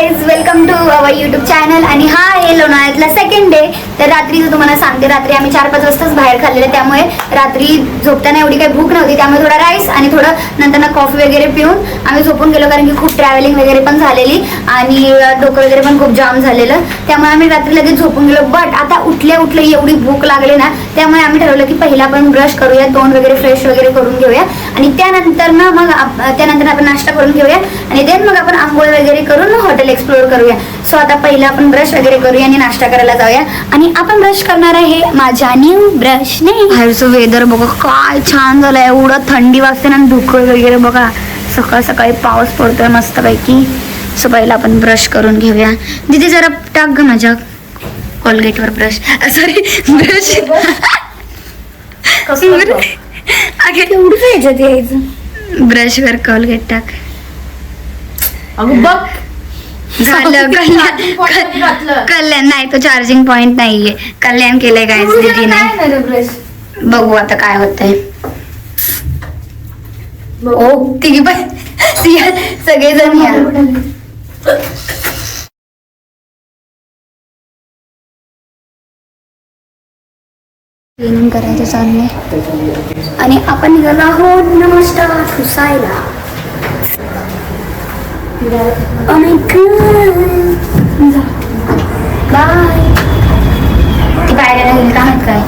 Guys, welcome to our YouTube channel. आणि हा आहे लोणावळ्यातला सेकंड डे. तर रात्रीचं तुम्हाला सांगते, रात्री आम्ही 4-5 वाजताच बाहेर खाल्लेलं, त्यामुळे रात्री झोपताना एवढी काही भूक नव्हती. त्यामुळे थोडा राईस आणि थोडं नंतर कॉफी वगैरे पिऊन आम्ही झोपून गेलो, कारण की खूप ट्रॅव्हलिंग वगैरे पण झालेली आणि डोकं वगैरे पण खूप जाम झालेलं. त्यामुळे आम्ही रात्री लगेच झोपून गेलो. बट आता उठल्या एवढी भूक लागली ना, त्यामुळे आम्ही ठरवलं की पहिला आपण ब्रश करूया, तोंड वगैरे फ्रेश वगैरे करून घेऊया आणि त्यानंतर आपण नाश्ता करून घेऊया आणि देन मग आपण आंघोळ वगैरे करून हॉटेल एक्सप्लोर करूया. सो आता पहिला आपण ब्रश वगैरे करूया आणि नाश्ता करायला जाऊया. आणि आपण ब्रश करणार आहे माझ्या न्यू ब्रशने. बाहेरचं वेदर बघा काय छान झालं, एवढं थंडी वाजते ना, धुकं वगैरे बघा, सकाळ सकाळी पाऊस पडतोय मस्तपैकी. सो पहिला आपण ब्रश करून घेऊया. दिदी जरा टाक ग माझ्या कोलगेटवर ब्रश, सॉरी ब्रश ब्रशवर कोलगेट टाक. बघ झालं. कल्याण नाही, तो चार्जिंग पॉइंट नाहीये. कल्याण केलंय काय दीदी नाही. बघू आता काय होतंय. ओ तिघी पण सगळेजण या. क्लीनिंग करायचं चाललंय आणि आपण निघालो आहोत नमस्कार पुसायला. बाय. ती पायऱ्याला गेली का माहित काय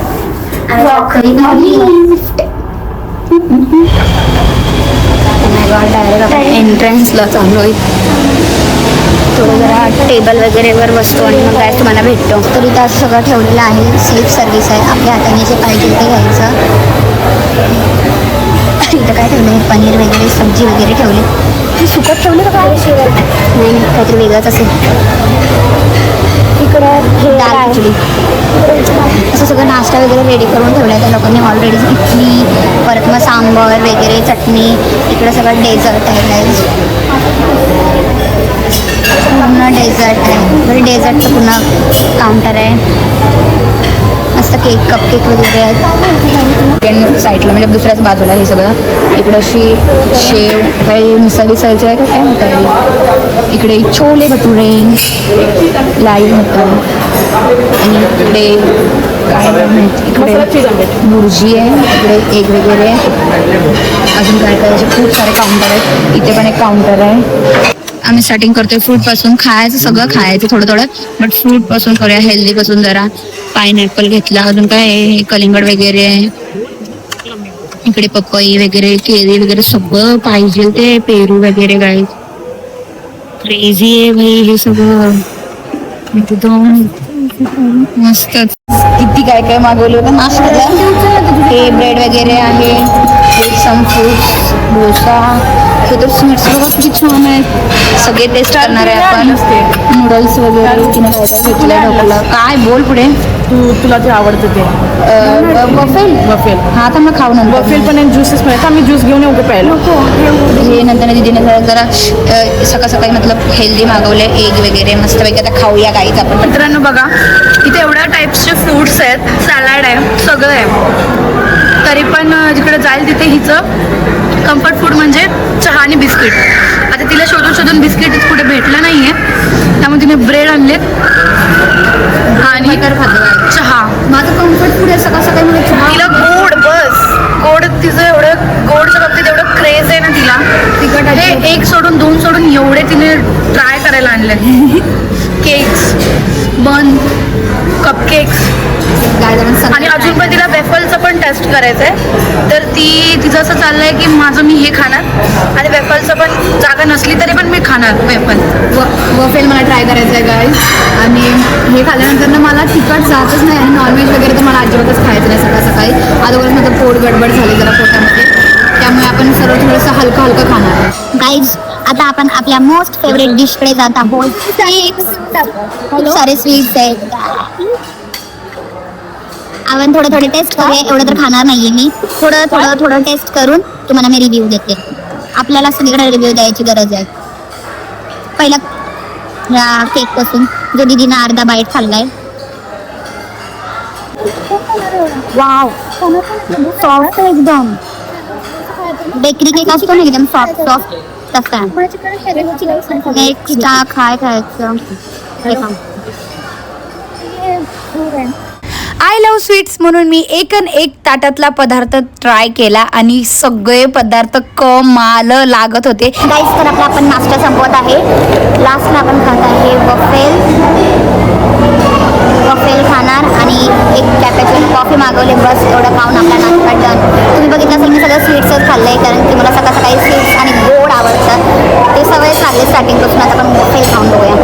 डायरेक्ट एंट्रन्सला चालू आहे. थोडं जरा टेबल वगैरे वर बसतो आणि मग काय तुम्हाला भेटतो. तर इथं असं सगळं ठेवलेलं आहे. सेल्फ सर्व्हिस आहे, आपल्या हाताने जे पाहिजे ते घ्यायचं. इथं काय ठेवलं आहे, पनीर वगैरे सब्जी वगैरे ठेवली. सुकत ठेवलं का काय? नाही, काहीतरी वेगळंच असेल. इकडं दाल खिचडी असं सगळं नाश्ता वगैरे रेडी करून ठेवलं आहे त्या लोकांनी ऑलरेडी. इडली, परत मग सांबार वगैरे, चटणी. इकडं सगळं डेझर्ट आहे. पूर्ण डेझर्ट आहे. डेझर्टचं पुन्हा काउंटर आहे. मस्त केक, कपकेक वगैरे आहेत साईडला, म्हणजे दुसऱ्याच बाजूला हे सगळं. इकडं अशी शेव काही मिसळ विसळचं आहे का काय म्हणतात. इकडे छोले भटुरे लाईव्ह होतं आणि इकडे काय इकडे बुर्जी आहे, इकडे एग वगैरे आहे. अजून काय काय असे खूप सारे काउंटर आहेत. इथे पण एक काउंटर आहे. आम्ही स्टार्टिंग करतोय फ्रूट पासून. खायचं सगळं खायचं थोडं थोडं, बट फ्रूट पासून करूया, हेल्दी पासून. जरा पाइनएपल घेतला, अजून काय कलिंगड वगैरे आहे. इकडे पपई वगैरे, केळी वगैरे सगळं पाहिजे ते, पेरू वगैरे. काय क्रेझी आहे भाई हे सगळं, एकदम मस्त. किती काय काय मागवलं होतं नाश्त्याला. हे ब्रेड वगैरे आहे, सम फ्रूट्स, डोसा. हे तर स्वीट्स बघा किती छान आहेत. सगळे टेस्ट करणार आहे आपण. नूडल्स वगैरे तिने काय काय घेतलं. ढोकला काय बोल पुढे. तुला जे आवडतं ते वफेल. हा तर मग खाऊ नंतर. वफेल पण एक ज्यूसेस पण आम्ही ज्यूस घेऊन येऊ प्यायला. हे नंतर दीदीने जरा सकाळ सकाळी मतलब हेल्दी मागवले, एग वगैरे मस्तपैकी. आता खाऊया काहीच आपण. मित्रांनो बघा, इथे एवढ्या टाईप्सचे फ्रूट्स आहेत, सॅलड आहे, सगळं आहे. तरी पण जिकडे जाईल तिथे हिचं कम्फर्ट फूड म्हणजे चहा आणि बिस्किट. आता तिला शोधून बिस्किट कुठे भेटलं नाहीये, त्यामुळे तिने ब्रेड आणलेत आणि चहा. माझं कम्फर्ट फूड आहे सकाळ सकाळी. मला चहा. तिला गोड, बस गोड. तिचं एवढं गोडच्या बाबतीत एवढं क्रेज आहे ना तिला. तिखट हे 1 सोडून 2 सोडून एवढे तिने ट्राय करायला आणले. केक्स, बन, कपकेक्स आणि अजून पण तिला वेफलचं पण टेस्ट करायचं आहे. तर तिचं असं चाललंय की माझं मी हे खाणार आणि वेफलचं पण जागा नसली तरी पण मी खाणार वेफल. वफेल मला ट्राय करायचं आहे गाईज. आणि हे खाल्ल्यानंतर ना मला तिखट जातच नाही आणि नॉनव्हेज वगैरे तर मला अजिबातच खायचं नाही सकाळ सकाळी. अगोदर माझं पोट गडबड झाली जरा पोटामध्ये, त्यामुळे आपण सर्व थोडंसं हलकं हलकं खाणार आहे. गाईज आता आपण आपल्या मोस्ट फेवरेट डिशकडे जात आहोत. खूप सारे स्वीट्स आहेत. आपण थोडं टेस्ट करूया. एवढं तर खाणार नाहीये मी. थोडं टेस्ट करून तुम्हाला मी रिव्ह्यू देते. आपल्याला सगळीकडे रिव्ह्यू द्यायची गरज आहे. पहिला या केक पासून, जो दीदीनं अर्धा बाईट खाल्लाय. वाव, सॉफ्ट एकदम. बेकरी केक असतो ना एकदम सॉफ्ट. तसं एक्स्ट्रा खायचं आय लव्ह स्वीट्स म्हणून मी एक ताटातला पदार्थ ट्राय केला आणि सगळे पदार्थ कमाल लागत होते. गाईस तर आपण नाश्ता संपवत आहे. लास्टला आपण खात आहे वफेल खाणार आणि एक कॅपॅचिनो कॉफी मागवले. बस एवढं खाऊन आपला नाश्ता डन. तुम्ही बघितलं असेल मी सगळं स्वीट्सच खाल्लं आहे कारण की मला सकाळी स्वीट्स आणि गोड आवडतं. ते सवय चालले स्टार्टिंगपासून. आता आपण वफेल खाऊन बघूया.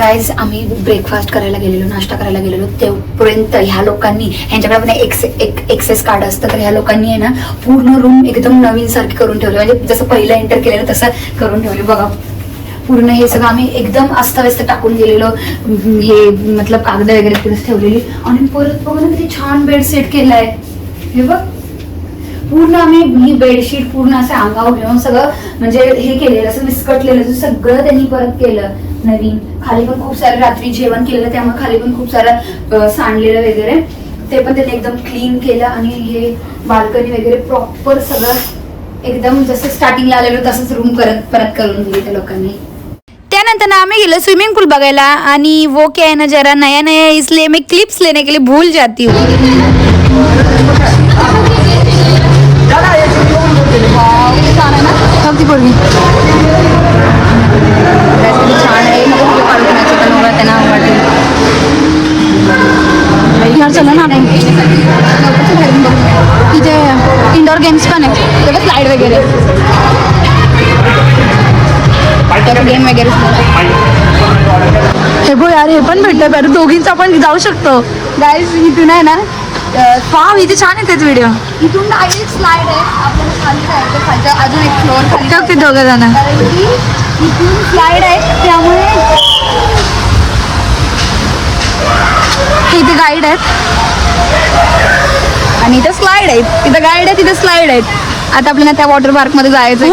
गाईज आम्ही ब्रेकफास्ट करायला गेलेलो, नाश्ता करायला गेलेलो, तेवढ्यापर्यंत ह्या लोकांनी, ह्यांच्याकडे पण एक्सेस कार्ड असतं, तर ह्या लोकांनी आहे ना पूर्ण रूम एकदम नवीन सारखी करून ठेवली. म्हणजे जसं पहिलं एंटर केलेलं तसं करून ठेवले. बघा पूर्ण हे सगळं आम्ही एकदम अस्ताव्यस्त टाकून गेलेलो. हे मतलब कागद वगैरे तिथेच ठेवलेली. आणि परत बघा ना किती छान बेड सेट केलाय. हे बघ पूर्ण आम्ही ही बेडशीट पूर्ण असं अंगावर घेऊन सगळं म्हणजे हे केलेलं, असं विस्कटलेलं सगळं त्यांनी परत केलं नवीन. खाली पण खूप सारं रात्री जेवण केलेलं, त्यामुळे खाली पण खूप सारं सांडलेलं वगैरे ते पण त्यांनी एकदम क्लीन केलं. आणि हे बाल्कनी वगैरे प्रॉपर सगळं एकदम जसं स्टार्टिंगला आलेलो तसंच रूम परत करून दिली त्या लोकांनी. त्यानंतर आम्ही गेलो स्विमिंग पूल बघायला. आणि वो क्या है ना जरा नया नया इसलिए मैं क्लिप्स लेने के लिए भूल जाती हूँ. छान आहे ना छान आहे. त्यांना वाटेल चला ना आपण तिथे इंडोर गेम्स पण आहे, तेव्हा स्लाईड वगैरे गेम वगैरे. हे बो यार हे पण भेटलं पाहिजे दोघींचं आपण जाऊ शकतो. गाईज इथून आहे ना वाव इथे छान येतात व्हिडिओ. इथून डायरेक्ट स्लाइड आहे, आपल्याला खाली जायचं खालच्या अजून एक फ्लोअर खाली ते दोघं जण. कारण की इथून स्लाइड आहे त्यामुळे इथे गाईड आहेत आणि इथं स्लाइड आहेत. तिथं गाईड आहे तिथे स्लाइड आहेत. आता आपल्याला त्या वॉटर पार्क मध्ये जायचं.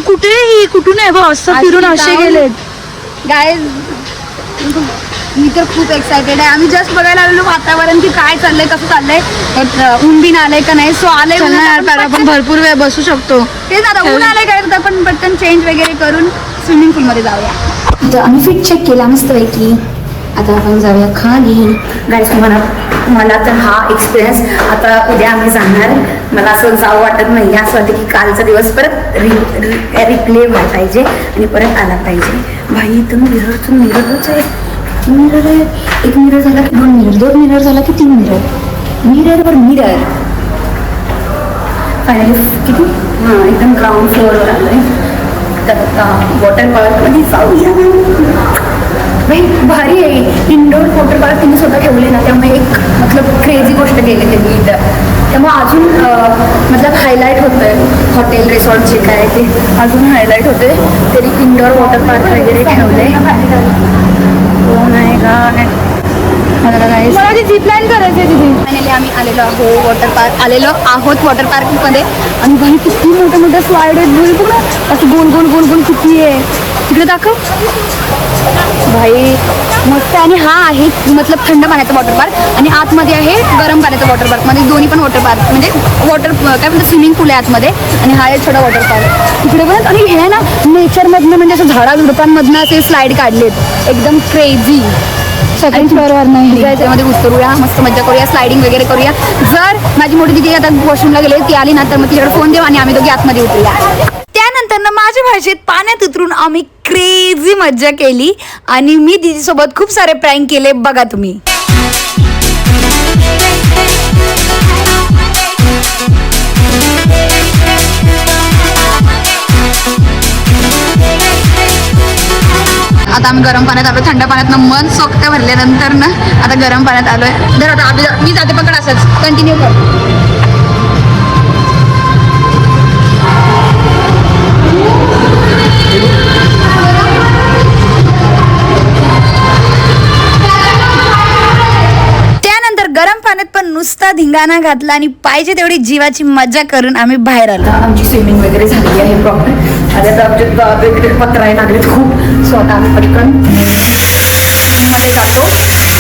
कुठे कुठून आहे बा असं फिरून असे गेलेत. गाईज मी तर खूप एक्सायटेड आहे. आम्ही जस्ट बघायला आलेलो वातावरण की काय चाललंय कसं चाललंय, ऊन बिन आलंय का नाही. सो आलंय आपण भरपूर वेळ बसू शकतो. तेच आता ऊन आलंय काय तर आपण पटकन चेंज वगैरे करून स्विमिंग पूल मध्ये जाऊया. तर आम्ही फिट चेक केला मस्तपैकी. आता आपण जाऊया खाली. गाईज मला तर हा एक्सपिरियन्स आता उद्या आम्ही जाणार. मला असं जावं वाटत नाही. असं वाटतं की कालचा दिवस परत रिप्ले व्हायला पाहिजे आणि परत आला पाहिजे. भाई इथं मिररच आहे. मिरर आहे. एक मिरर झाला की दोन मिरर झाला की 3 मिरर मिरर फायनली किती हां एकदम ग्राउंड फ्लोअरवर आलोय. तर आता वॉटर पार्कमध्ये जाऊया. भाई भारी आहे. इंडोर वॉटर पार्क तिने स्वतः ठेवले ना, त्यामुळे एक मतलब क्रेझी गोष्ट केली त्यांनी इथं. त्यामुळे अजून मतलब हायलाईट होतं आहे हॉटेल रिसॉर्ट जे काय ते अजून हायलाईट होते. तरी इंडोर वॉटर पार्क वगैरे ठेवले. नाही का मला ती झिप लाईन करायची तिथे. फायनली आम्ही आलेलो आहोत वॉटर पार्कमध्ये. आणि भाई किती मोठ्या स्लाईड आहेत. बोल बघ ना असं गोल गोल गोल गोल किती आहे. तिकडे दाखव भाई मस्त. आणि हा आहे मतलब थंड पाण्याचा वॉटर पार्क आणि आतमध्ये आहे गरम पाण्याचा वॉटर पार्क. मध्ये दोन्ही पण वॉटर पार्क म्हणजे काय म्हणतात स्विमिंग पूल आहे आतमध्ये आणि हा आहे छोटा वॉटर पार्क तिकडे पण. आणि हे ना नेचरमधनं म्हणजे असं झाडाझुडपांमधनं असे स्लाईड काढलेत एकदम क्रेझी. सेकंड फ्लोअरवर नाही त्याच्यामध्ये उतरूया, मस्त मजा करूया, स्लायडिंग वगैरे करूया. जर माझी मोठी दिदी आता वॉशरूमला गेले ती आली ना तर मग तिच्याकडे फोन देऊ आणि आम्ही दोघी आतमध्ये उतरूया. त्यानंतर ना माझ्या भाषेत पाण्यात उतरून आम्ही क्रेझी मज्जा केली आणि मी दीदीसोबत खूप सारे प्रँक केले. बघा तुम्ही. आता आम्ही गरम पाण्यात आलो. थंड पाण्यात मन सोक्त भरल्यानंतर ना आता गरम पाण्यात आलोय. तर आता मी जाते पकड असंच कंटिन्यू कर. त्यानंतर गरम पाण्यात पण नुसता धिंगाणा घातला आणि पाहिजे तेवढी जीवाची मजा करून आम्ही बाहेर आलो. आमची स्विमिंग वगैरे झाली आहे प्रॉपर. आता वेगवेगळे पत्राय लागलेत खूप. सो आता आम्ही पटकन मध्ये जातो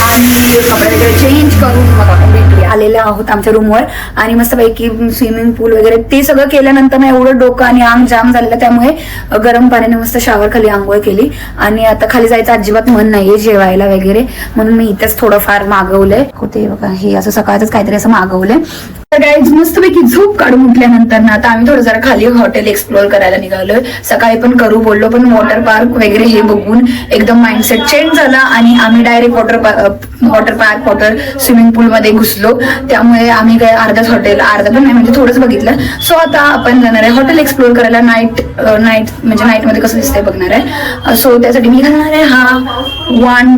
आणि कपडे वगैरे चेंज करून मग आपण भेटूया. आलेले आहोत आमच्या रूमवर आणि मस्तपैकी स्विमिंग पूल वगैरे ते सगळं केल्यानंतर ना एवढं डोकं आणि अंग जाम झालेलं, त्यामुळे गरम पाण्याने मस्त शावर खाली आंघोळ केली आणि आता खाली जायचं अजिबात मन नाहीये जेवायला वगैरे, म्हणून मी इथेच थोडंफार मागवलंय. होते बघा हे असं सकाळच काहीतरी असं मागवलंय. तर गाईज मस्तपैकी झोप काढून उठल्यानंतर ना आता आम्ही थोडं जरा खाली हॉटेल एक्सप्लोर करायला निघालोय. सकाळी पण करू बोललो पण वॉटर पार्क वगैरे हे बघून एकदम माइंडसेट चेंज झाला आणि आम्ही डायरेक्ट वॉटर पार्क स्विमिंग पूल मध्ये घुसलो. त्यामुळे आम्ही काय अर्धा पण नाही म्हणजे थोडंच बघितलं. सो आता आपण जाणार आहे हॉटेल एक्सप्लोर करायला. नाईट म्हणजे नाईट मध्ये कसं दिसतंय बघणार आहे. सो त्यासाठी मी घालणार आहे हा वन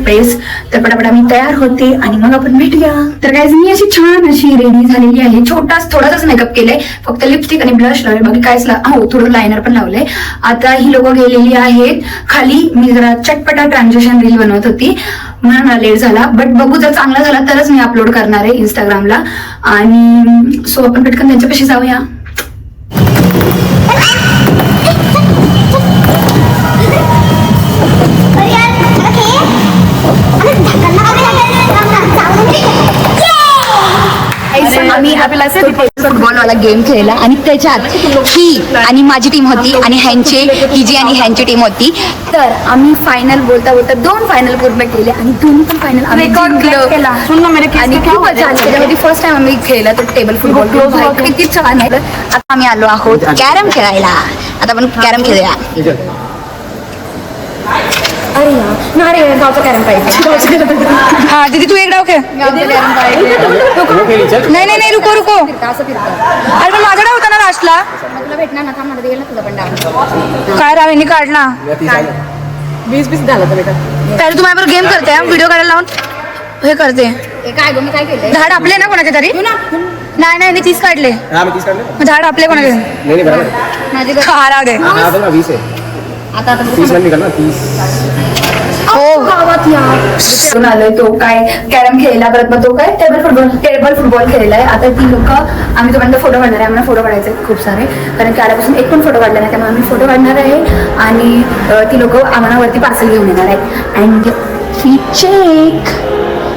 पीस. तर पटापट आम्ही तयार होते आणि मग आपण भेटूया. तर गाईज मी अशी रेडी झालेली आहे. थोडासाच मेकअप केलाय, फक्त लिपस्टिक आणि ब्लश लावले, बाकी काहीच थोडं लायनर पण लावलंय. आता ही लोक गेलेली आहेत खाली. मी जरा चटपटा ट्रान्झॅक्शन रील बनवत होती म्हणून मला लेट झाला, बट बघू जर चांगला झाला तरच मी अपलोड करणार आहे इंस्टाग्रामला. आणि सो आपण पटकन त्यांच्यापाशी जाऊया. आम्ही आपला फुटबॉलवाला गेम खेळला आणि त्याच्यात ही आणि माझी टीम होती आणि ही जी आणि ह्यांची टीम होती. तर आम्ही फायनल बोलता 2 फायनल पूर्ण केले आणि दोन्ही पण फायनल आम्ही केला आणि खूप मजा आली. त्याच्यामध्ये फर्स्ट टाइम आम्ही खेळला तर टेबल फुटबॉल किती छान आहे. आता आम्ही आलो आहोत कॅरम खेळायला. आता आपण कॅरम खेळूया. अरे यार गावचा कॅरम पाहिजे. हाँ दीदी तू एक डाव खेळ. नाही रुको अरे पण माझा डाव होता ना लास्टला. तुला भेटणार ना, थांब मला तुला पण डाव. काय राव यांनी काढला 20 झाला तर बेटा. पहिले तू माझ्यावर गेम करते व्हिडिओ करायला लावून हे करते. काय गं मी काय केलंय? झाड आपले ना कोणाचे तरी. नाही 30 काढले. झाड आपले कोणाचे माझे राव दे. आता हो आलोय तो काय कॅरम खेळला, परत मग तो काय टेबल फुटबॉल खेळलाय. आता ती लोक आम्ही तुम्हाला फोटो काढणार आहे. आम्हाला फोटो काढायचे खूप सारे, कारण की आल्यापासून एक पण फोटो काढला नाही, त्यामुळे आम्ही फोटो काढणार आहे. आणि ती लोक आम्हाला वरती पार्सल घेऊन येणार आहेत. And he check.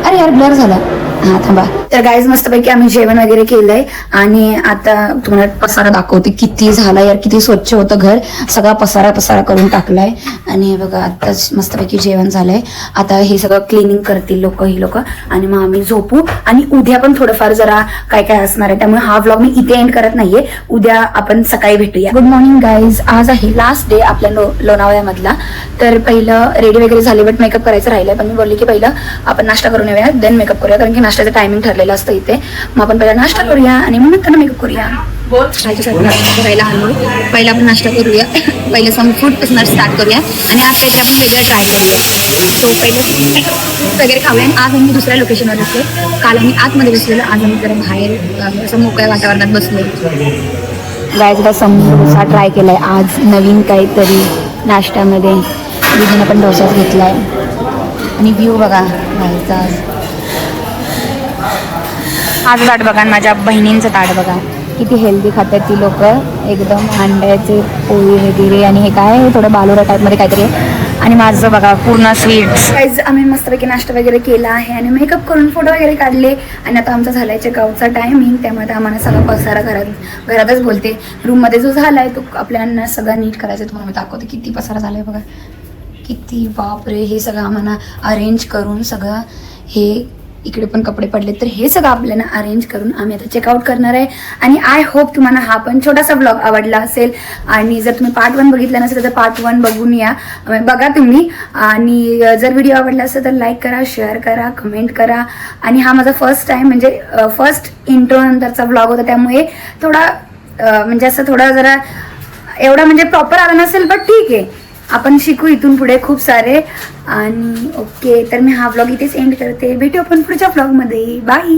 अरे यार ब्लर झाला. हा थांबा. तर गाईज मस्तपैकी आम्ही जेवण वगैरे केलंय आणि आता तुम्हाला पसारा दाखवते किती झाला यार, किती स्वच्छ होतं घर. सगळा पसारा करून टाकलाय आणि हे बघा आताच मस्तपैकी जेवण झालंय. आता हे सगळं क्लिनिंग करतील ही लोक आणि मग आम्ही झोपू. आणि उद्या पण थोडंफार जरा काय असणार आहे, त्यामुळे हा व्लॉग मी इथे एंड करत नाहीये. उद्या आपण सकाळी भेटूया. Good morning guys. आज आहे लास्ट डे आपल्या लोणावळ्यामधला. तर पहिलं रेडी वगैरे झाले, बट मेकअप करायचं राहिलंय. पण मी बोलली की पहिलं आपण नाश्ता करून येऊया, देन मेकअप करूया, कारण की नाश्त्याचं टायमिंग ठरलेलं असतं इथे. मग आपण पहिला नाश्ता करूया आणि मग नंतर मेकअप करूया. पहिला आपण नाश्ता करूया. पहिलं सम फूड पासून स्टार्ट करूया आणि आज काहीतरी आपण वेगळं ट्राय करूया. तो पहिलं वगैरे खाऊया. आज आम्ही दुसऱ्या लोकेशनवर असतो. काल आम्ही आतमध्ये बसलेलो, आज आम्ही जरा बाहेर असं मोकळ्या वातावरणात बसलो. गायचा समोसा ट्राय केलाय आज नवीन काहीतरी नाश्त्यामध्ये. दीदीनं पण डोसाच घेतलाय आणि व्ह्यू बघा बाहेरचा. आज ताट बघा, माझ्या बहिणींचं ताट बघा, किती हेल्दी खातात ती लोक. एकदम अंड्याचे पोळी वगैरे आणि हे काय थोडं बालोरा टाईपमध्ये काहीतरी. आणि माझं बघा पूर्ण स्वीट्स. गाईज आम्ही मस्तपैकी नाश्ता वगैरे केला आहे आणि मेकअप करून फोटो वगैरे काढले. आणि आता आमचा झालाय चेकआउटचा टायमिंग, त्यामुळे आता आम्हाला सगळा पसारा घरातच बोलते. रूममध्ये जो झालाय तो आपल्याला सगळं नीट करायचं. तुम्हाला मी दाखवते किती पसारा झालाय बघा, किती बापरे. हे सगळं आम्हाला अरेंज करून सगळं हे इकडे पण कपडे पडले, तर हे सगळं आपल्याला अरेंज करून आम्ही आता चेकआउट करणार आहे. आणि आय होप तुम्हाला हा पण छोटासा ब्लॉग आवडला असेल. आणि जर तुम्ही पार्ट 1 बघितला नसेल तर पार्ट 1 बघून या, बघा तुम्ही. आणि जर व्हिडिओ आवडला असेल तर लाईक करा, शेअर करा, कमेंट करा. आणि हा माझा फर्स्ट टाइम म्हणजे फर्स्ट इंट्रो नंतरचा ब्लॉग होता, त्यामुळे थोडा म्हणजे असं थोडा जरा एवढा म्हणजे प्रॉपर आला नसेल, पण ठीक आहे, आपण शिकू इथून पुढे खूप सारे. आणि ओके, तर मी हा व्लॉग इथेच एंड करते. भेटू आपण पुढच्या व्लॉगमध्ये. बाय.